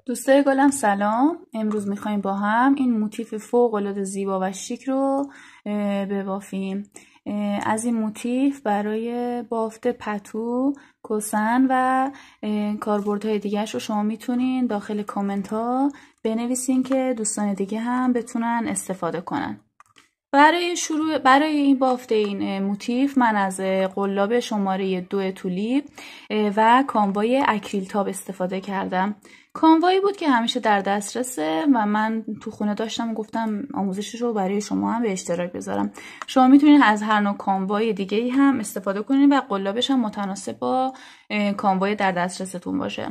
دوستای گلم سلام. امروز میخوایم با هم این موتیف فوق‌العاده زیبا و شیک رو ببافیم. از این موتیف برای بافت پتو، کوسن و کاربردهای دیگرش رو شما میتونین داخل کامنت ها بنویسین که دوستان دیگه هم بتونن استفاده کنن. برای این بافت این موتیف من از قلاب شماره 2 تولیپ و کانوای اکریل تاب استفاده کردم. کانوایی بود که همیشه در دسترسه و من تو خونه داشتم و گفتم آموزشش رو برای شما هم به اشتراک بذارم. شما میتونید از هر نوع کانوای دیگه‌ای هم استفاده کنید و قلابش هم متناسب با کانوای در دسترستون باشه.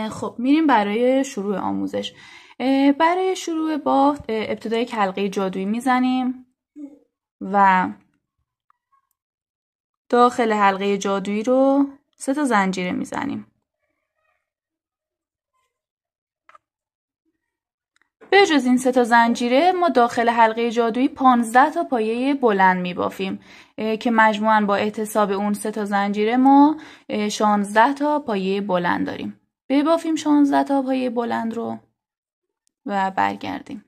خب میریم برای شروع آموزش. برای شروع بافت ابتدا یک حلقه جادویی میزنیم و داخل حلقه جادویی رو 3 تا زنجیره میزنیم. به جز این 3 تا زنجیره ما داخل حلقه جادویی 15 تا پایه بلند میبافیم که مجموعاً با احتساب اون 3 تا زنجیره ما 16 تا پایه بلند داریم. ببافیم 16 تا پایه بلند رو و برگردیم.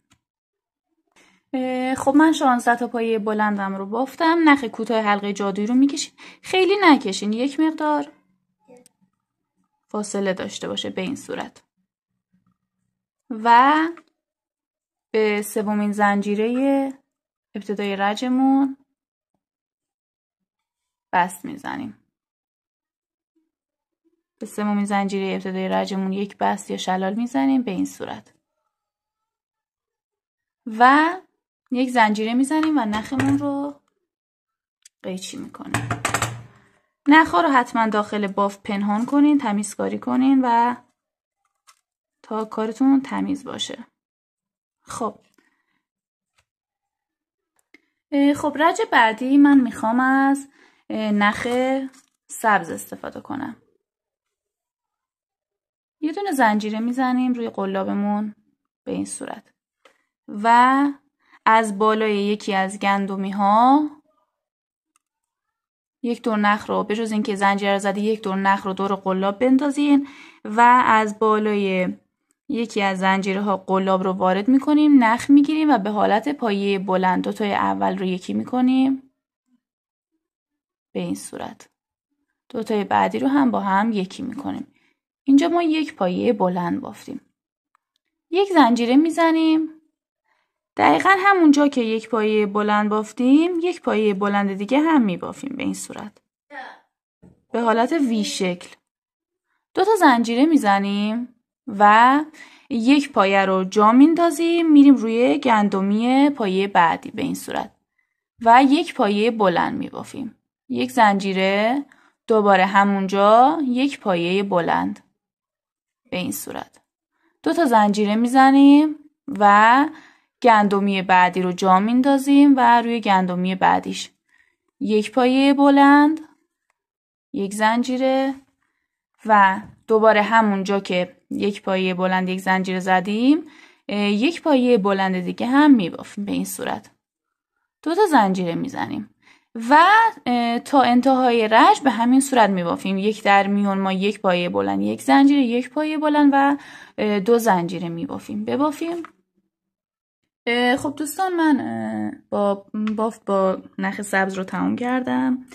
خب من 16 تا پایه بلندم رو بافتم. نخ کوتاه حلقه جادویی رو میکشین. خیلی نکشین، یک مقدار فاصله داشته باشه به این صورت. و به سومین زنجیره ابتدای رجمون بست میزنیم. به سومین زنجیره ابتدای رجمون یک بست یا شلال میزنیم به این صورت. و یک زنجیره میزنیم و نخمون رو قیچی میکنیم. نخا رو حتما داخل بافت پنهان کنین، تمیزکاری کنین و تا کارتون تمیز باشه. خب رج بعدی من میخوام از نخ سبز استفاده کنم. یه دونه زنجیره میزنیم روی قلابمون به این صورت و از بالای یکی از گندمی ها یک دور نخ رو به جز اینکه زنجیره رو زدی یک دور نخ رو دور قلاب بندازین و از بالای یکی از زنجیره ها قلاب رو وارد میکنیم، نخ میگیریم و به حالت پایه بلند دوتای اول رو یکی میکنیم به این صورت. دوتای بعدی رو هم با هم یکی میکنیم. اینجا ما یک پایه بلند بافتیم. یک زنجیره میزنیم. دقیقا همونجا که یک پایه بلند بافتیم یک پایه بلند دیگه هم میبافیم به این صورت به حالت وی شکل. 2 تا زنجیره میزنیم و یک پایه رو جا میندازیم، میریم روی گندمی پایه بعدی به این صورت و یک پایه بلند میبافیم. یک زنجیره، دوباره همونجا یک پایه بلند به این صورت. 2 تا زنجیره میزنیم و گندمی بعدی رو جا میندازیم و روی گندمی بعدیش یک پایه بلند، یک زنجیره و دوباره همونجا که یک پایه بلند یک زنجیره زدیم یک پایه بلند دیگه هم میبافیم به این صورت. 2 تا زنجیره میزنیم و تا انتهای رج به همین صورت میبافیم. یک در میون ما یک پایه بلند یک زنجیره، یک پایه بلند و 2 زنجیره میبافیم. ببافیم. خب دوستان من بافت با نخ سبز رو تموم کردم.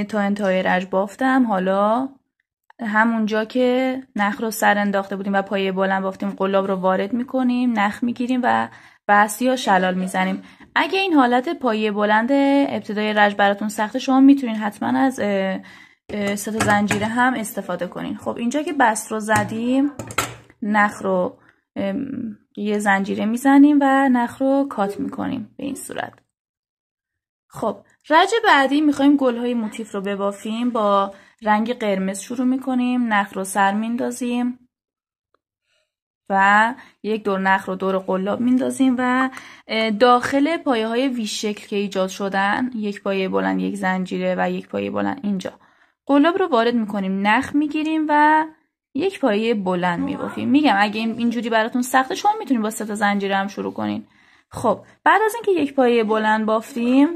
تا انتهای رج بافتم. حالا همونجا که نخ رو سر انداخته بودیم و پایه بلند بافتیم قلاب رو وارد میکنیم، نخ میگیریم و بست یا شلال میزنیم. اگه این حالت پایه بلند ابتدای رج براتون سخته شما میتونین حتما از 3 تا زنجیره هم استفاده کنین. خب اینجا که بست رو زدیم نخ رو یه زنجیره میزنیم و نخ رو کات میکنیم به این صورت. خب رج بعدی میخوایم گلهای موتیف رو ببافیم. با رنگ قرمز شروع میکنیم. نخ رو سر میندازیم و یک دور نخ رو دور قلاب میندازیم و داخل پایه های وی شکل که ایجاد شدن یک پایه بلند یک زنجیره و یک پایه بلند اینجا قلاب رو وارد میکنیم، نخ میگیریم و یک پایه بلند میبافیم. میگم اگه اینجوری براتون سخته شما میتونید با 3 تا زنجیره هم شروع کنین. خب بعد از اینکه یک پایه بلند بافتیم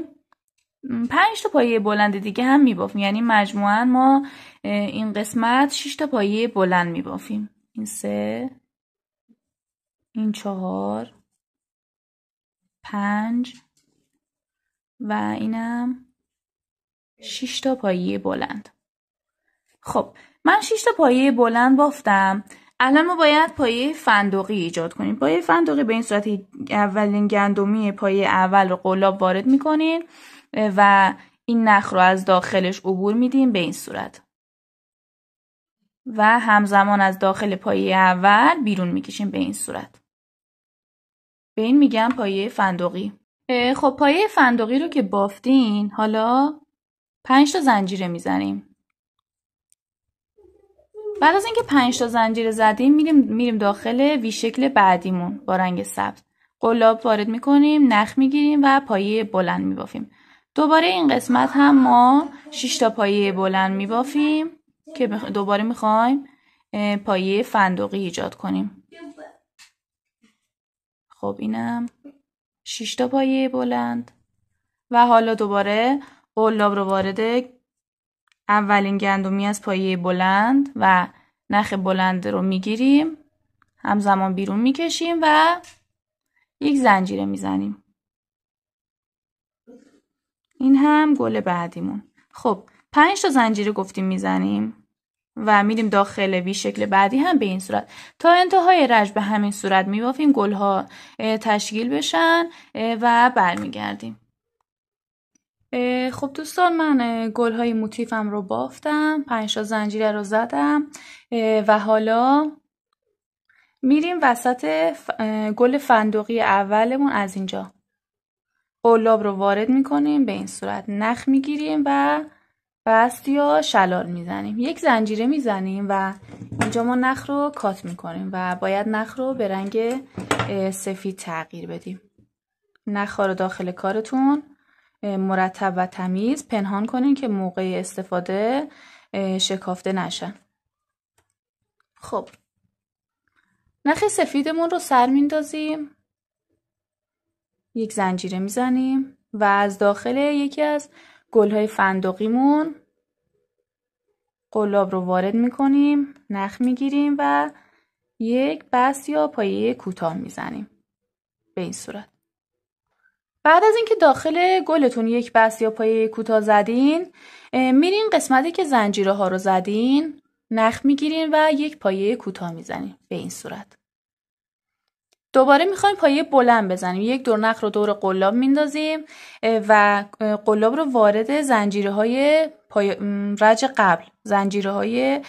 5 تا پایه بلند دیگه هم میبافیم. یعنی مجموعاً ما این قسمت 6 تا پایه بلند میبافیم. این 3، این 4، 5 و اینم 6 تا پایه بلند. خب من 6 تا پایه بلند بافتم. الان ما باید پایه فندقی ایجاد کنیم. پایه فندقی به این صورت اولین گندمی پایه اول رو قلاب وارد میکنین و این نخ رو از داخلش عبور میدیم به این صورت و همزمان از داخل پایه اول بیرون میکشیم به این صورت. به این میگم پایه فندقی. خب پایه فندقی رو که بافتین، حالا 5 تا زنجیره میزنیم. بعد از اینکه 5 تا زنجیره زدیم میریم داخل وی شکل بعدیمون با رنگ سبز. قلاب وارد میکنیم، نخ میگیریم و پایه بلند میبافیم. دوباره این قسمت هم ما 6 تا پایه بلند میبافیم که دوباره میخوایم پایه فندقی ایجاد کنیم. خب اینم 6 تا پایه بلند و حالا دوباره قلاب رو وارد اولین گندمی از پایه بلند و نخ بلند رو میگیریم، همزمان بیرون میکشیم و یک زنجیره میزنیم. این هم گل بعدیمون. خب 5 تا زنجیره گفتیم میزنیم و میریم داخل وی شکل بعدی هم به این صورت. تا انتهای رج به همین صورت میبافیم گلها تشکیل بشن و برمیگردیم. خب دوستان من گلهای موتیفم رو بافتم، 5 تا زنجیره رو زدم و حالا میریم وسط گل فندقی اولمون. از اینجا قلاب رو وارد میکنیم به این صورت، نخ میگیریم و بست یا شلال میزنیم. یک زنجیره میزنیم و اینجا ما نخ رو کات میکنیم و باید نخ رو به رنگ سفید تغییر بدیم. نخ ها رو داخل کارتون مرتب و تمیز پنهان کنین که موقع استفاده شکافته نشن. خب نخ سفیدمون رو سر میندازیم، یک زنجیره میزنیم و از داخل یکی از گلهای فندقیمون قلاب رو وارد میکنیم، نخ میگیریم و یک بست یا پایه کوتاه میزنیم به این صورت. بعد از اینکه داخل گلتون یک بست یا پایه کوتاه زدین، میرین قسمتی که زنجیره ها رو زدین نخ میگیرین و یک پایه کوتاه میزنین به این صورت. دوباره میخوایم پایه بلند بزنیم. یک دور نخ رو دور قلاب میندازیم و قلاب رو وارد زنجیره های رج قبل، زنجیره های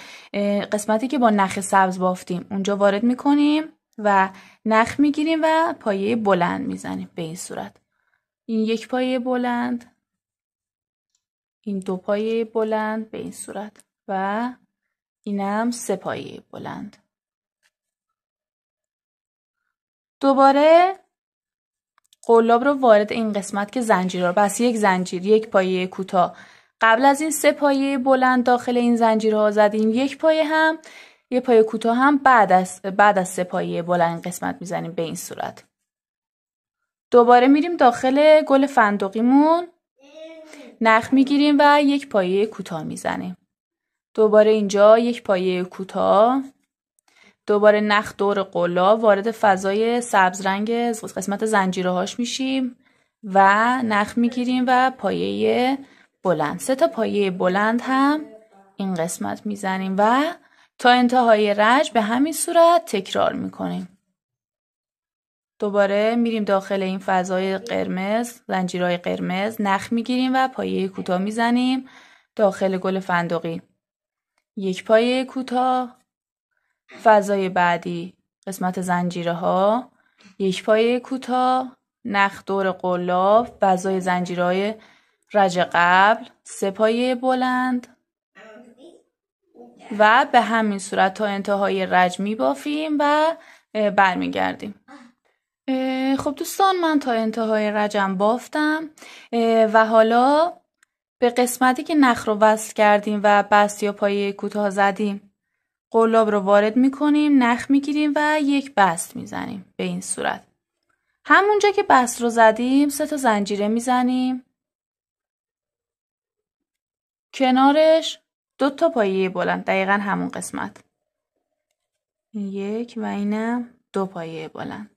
قسمتی که با نخ سبز بافتیم اونجا وارد میکنیم و نخ میگیریم و پایه بلند میزنیم به این صورت. این یک پایه بلند، این 2 پایه بلند به این صورت و اینم 3 پایه بلند. دوباره قلاب رو وارد این قسمت که زنجیر رو، بس یک زنجیر، یک پایه کوتاه قبل از این 3 پایه بلند داخل این زنجیرها زدیم، یک پایه هم یک پایه کوتاه هم بعد از 3 پایه بلند قسمت میزنیم به این صورت. دوباره میریم داخل گل فندقیمون، نخ میگیریم و یک پایه کوتاه میزنیم. دوباره اینجا یک پایه کوتاه، دوباره نخ دور قلاب وارد فضای سبز رنگ قسمت زنجیره هاش میشیم و نخ میگیریم و پایه بلند. 3 تا پایه بلند هم این قسمت میزنیم و تا انتهای رج به همین صورت تکرار میکنیم. دوباره میریم داخل این فضای قرمز، زنجیرهای قرمز، نخ میگیریم و پایه کوتاه میزنیم داخل گل فندقی. یک پایه کوتاه، فضای بعدی قسمت زنجیره ها، یک پایه کوتاه، نخ دور قلاب، فضای زنجیرهای رج قبل، 3 پایه بلند و به همین صورت تا انتهای رج میبافیم و برمیگردیم. خب دوستان من تا انتهای رجم بافتم و حالا به قسمتی که نخ رو وصل کردیم و بست یا پایه کوتاه زدیم قلاب رو وارد میکنیم، نخ میگیریم و یک بست میزنیم به این صورت. همونجا که بست رو زدیم 3 تا زنجیره میزنیم، کنارش 2 تا پایه بلند، دقیقا همون قسمت. 1 و اینم 2 پایه بلند.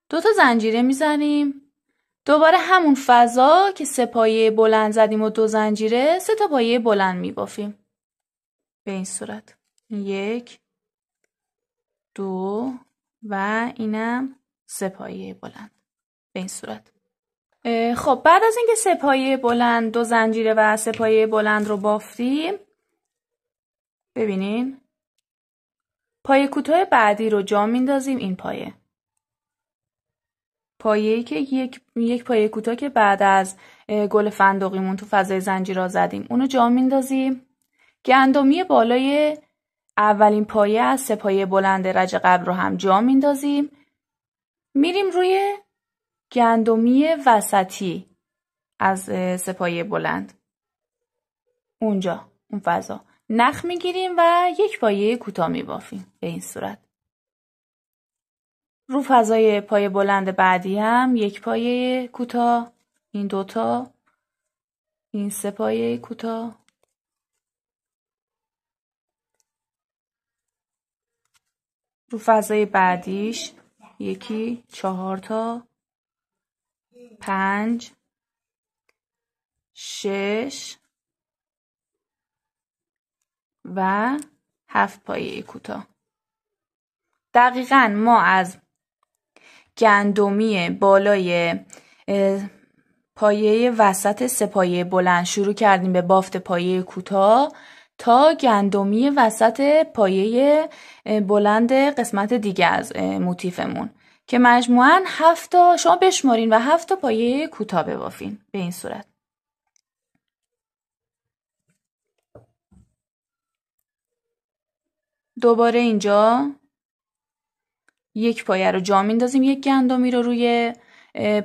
2 تا زنجیره میزنیم. دوباره همون فضا که 3 پایه بلند زدیم و 2 زنجیره 3 تا پایه بلند میبافیم. به این صورت 1 2 و اینم 3 پایه بلند. به این صورت. خب بعد از اینکه 3 پایه بلند 2 زنجیره و 3 پایه بلند رو بافتیم، ببینین پایه کوتاه بعدی رو جا میندازیم. این پایه‌ای که یک پایه کوتاه که بعد از گل فندقیمون تو فضای زنجیرها زدیم اونو جا میندازیم. گندمی بالای اولین پایه از 3 پایه بلند رج قبل رو هم جا میندازیم. میریم روی گندمی وسطی از 3 پایه بلند، اونجا اون فضا نخ میگیریم و 1 پایه کوتاه میبافیم. به این صورت. رو فضای پایه بلند بعدی هم 1 پایه کوتاه، این 2 تا، این 3 پایه کوتاه، رو فضای بعدیش 1 4 تا، 5 6 و 7 پایه کوتاه. دقیقاً ما از گندمی بالای پایه وسط 3 پایه بلند شروع کردیم به بافت پایه کوتاه تا گندمی وسط پایه بلند قسمت دیگه از موتیفمون که مجموعاً 7 تا، شما بشمارین و 7 تا پایه کوتاه ببافین. به این صورت. دوباره اینجا 1 پایه رو جا میندازیم، 1 گندمی رو روی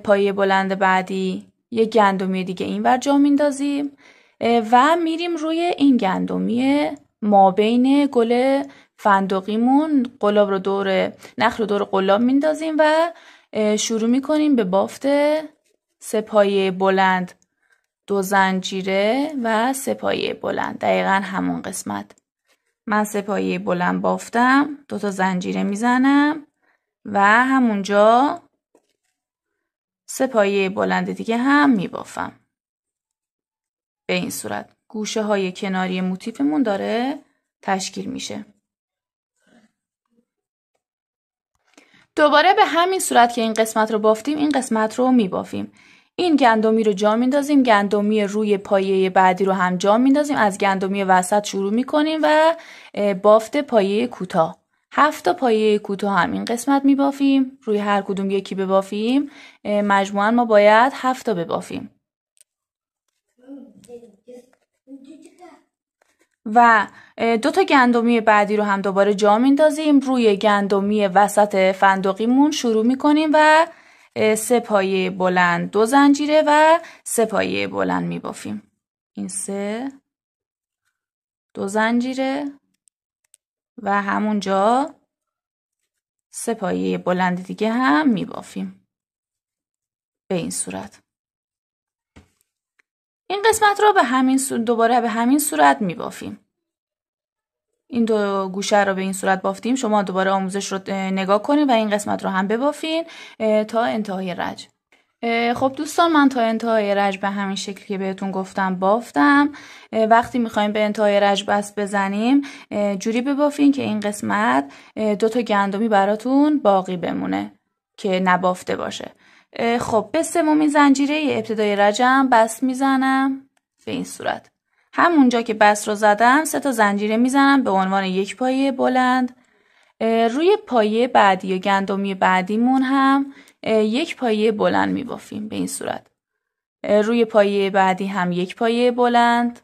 پایه بلند بعدی، 1 گندمی دیگه اینور جا میندازیم و میریم روی این گندمی مابین گل فندقیمون. قلاب رو نخ رو دور قلاب میندازیم و شروع میکنیم به بافت 3 پایه بلند 2 زنجیره و 3 پایه بلند. دقیقاً همون قسمت من 3 پایه بلند بافتم، 2 تا زنجیره میزنم و همونجا 3 پایه بلند دیگه هم میبافم. به این صورت گوشه های کناری موتیفمون داره تشکیل میشه. دوباره به همین صورت که این قسمت رو بافتیم این قسمت رو میبافیم. این گندمی رو جا میندازیم، گندمی روی پایه بعدی رو هم جا میندازیم، از گندمی وسط شروع میکنیم و بافت پایه کوتاه. 7 تا پایه کوتاه هم این قسمت میبافیم. روی هر کدوم یکی ببافیم مجموعاً ما باید 7 تا ببافیم. و 2 تا گندمی بعدی رو هم دوباره جا میندازیم، روی گندمی وسط فندقیمون شروع میکنیم و 3 پایه بلند 2 زنجیره و 3 پایه بلند میبافیم. این 3 2 زنجیره و همونجا 3 پایه بلند دیگه هم میبافیم. به این صورت. این قسمت رو دوباره به همین صورت میبافیم. این 2 گوشه رو به این صورت بافتیم. شما دوباره آموزش رو نگاه کنید و این قسمت رو هم ببافین تا انتهای رج. خب دوستان، من تا انتهای رج به همین شکلی که بهتون گفتم بافتم. وقتی میخوایم به انتهای رج بست بزنیم جوری ببافین که این قسمت 2 تا گندمی براتون باقی بمونه که نبافته باشه. خب به 3مین زنجیره ابتدای رجم بست میزنم. به این صورت همونجا که بست رو زدم 3 تا زنجیره میزنم به عنوان 1 پایه بلند. روی پایه بعدی یا گندمی بعدیمون هم 1 پایه بلند میبافیم. به این صورت روی پایه بعدی هم 1 پایه بلند.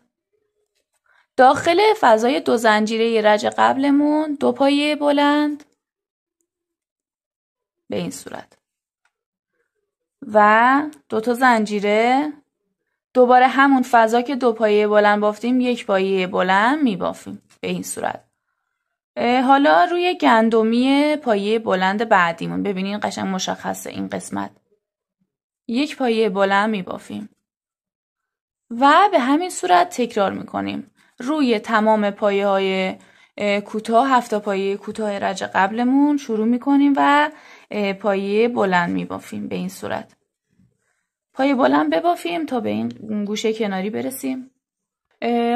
داخل فضای 2 زنجیره رج قبلمون 2 پایه بلند. به این صورت و 2 تا زنجیره. دوباره همون فضا که 2 پایه بلند بافتیم 1 پایه بلند میبافیم. به این صورت. حالا روی گندمی پایه بلند بعدیمون ببینین قشنگ مشخصه این قسمت 1 پایه بلند میبافیم و به همین صورت تکرار میکنیم. روی تمام پایه های کوتاه 7 تا پایه کوتاه رج قبلمون شروع میکنیم و پایه بلند میبافیم. به این صورت پایه بلند ببافیم تا به این گوشه کناری برسیم.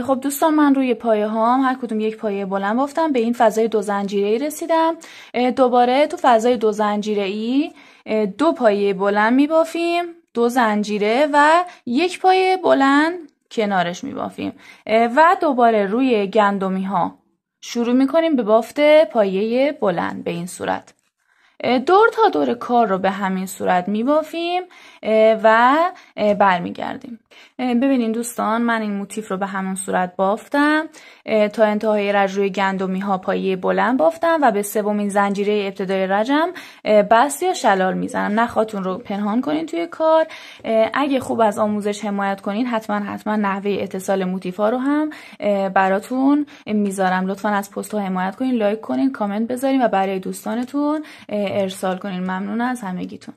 خب دوستان، من روی پایه هام هر کدوم یک پایه بلند بافتم، به این فضای 2 زنجیره‌ای رسیدم. دوباره تو فضای 2 زنجیره‌ای 2 پایه بلند میبافیم، 2 زنجیره و 1 پایه بلند کنارش میبافیم و دوباره روی گندمی ها شروع میکنیم به بافت پایه بلند. به این صورت دور تا دور کار رو به همین صورت میبافیم و برمیگردیم. ببینین دوستان، من این موتیف رو به همون صورت بافتم تا انتهای رج. روی گندمی ها پایه بلند بافتم و به 3مین زنجیره ابتدای رجم بست یا شلال میزنم. نخاتون رو پنهان کنین توی کار. اگه خوب از آموزش حمایت کنین حتما نحوه اتصال موتیف ها رو هم براتون میذارم. لطفا از پست ها حمایت کنین، لایک کنین، کامنت بذارین و برای دوستانتون ارسال کنین. ممنون از همگیتون.